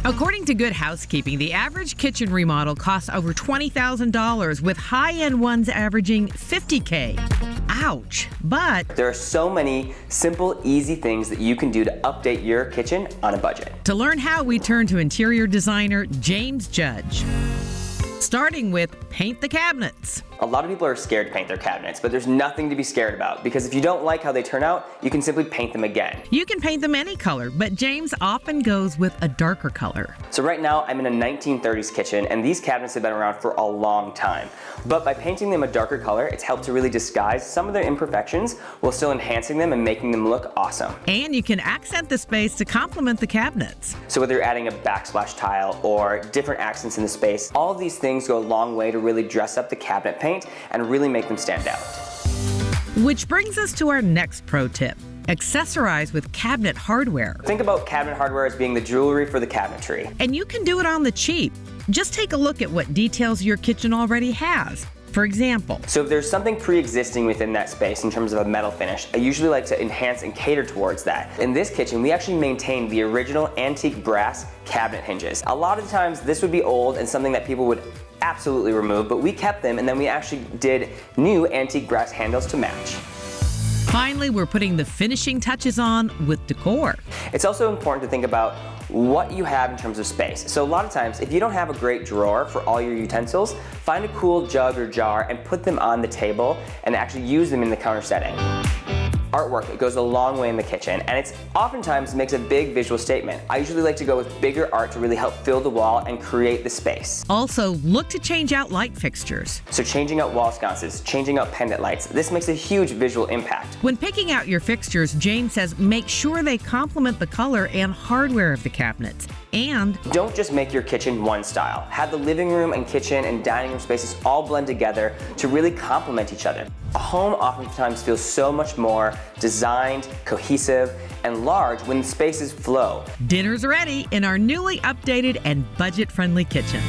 According to Good Housekeeping, the average kitchen remodel costs over $20,000, with high-end ones averaging $50K. Ouch. But there are so many simple, easy things that you can do to update your kitchen on a budget. To learn how, we turn to interior designer James Judge. Starting with paint the cabinets. A lot of people are scared to paint their cabinets, but there's nothing to be scared about, because if you don't like how they turn out, you can simply paint them again. You can paint them any color, but James often goes with a darker color. So right now I'm in a 1930s kitchen, and these cabinets have been around for a long time. But by painting them a darker color, it's helped to really disguise some of their imperfections while still enhancing them and making them look awesome. And you can accent the space to complement the cabinets. So whether you're adding a backsplash tile or different accents in the space, all of these things go a long way to really dress up the cabinet paint and really make them stand out. Which brings us to our next pro tip. Accessorize with cabinet hardware. Think about cabinet hardware as being the jewelry for the cabinetry. And you can do it on the cheap. Just take a look at what details your kitchen already has. For example, so if there's something pre-existing within that space in terms of a metal finish, I usually like to enhance and cater towards that. In this kitchen, we actually maintained the original antique brass cabinet hinges. A lot of times this would be old and something that people would absolutely remove, but we kept them, and then we actually did new antique brass handles to match. Finally, we're putting the finishing touches on with Decor. It's also important to think about what you have in terms of space. So a lot of times, if you don't have a great drawer for all your utensils, find a cool jug or jar and put them on the table and actually use them in the counter setting. Artwork, it goes a long way in the kitchen, and it's oftentimes makes a big visual statement. I usually like to go with bigger art to really help fill the wall and create the space. Also, look to change out light fixtures. So changing out wall sconces, changing out pendant lights, this makes a huge visual impact. When picking out your fixtures, James says make sure they complement the color and hardware of the cabinets. And don't just make your kitchen one style. Have the living room and kitchen and dining room spaces all blend together to really complement each other. A home oftentimes feels so much more designed, cohesive, and large when spaces flow. Dinner's ready in our newly updated and budget-friendly kitchen.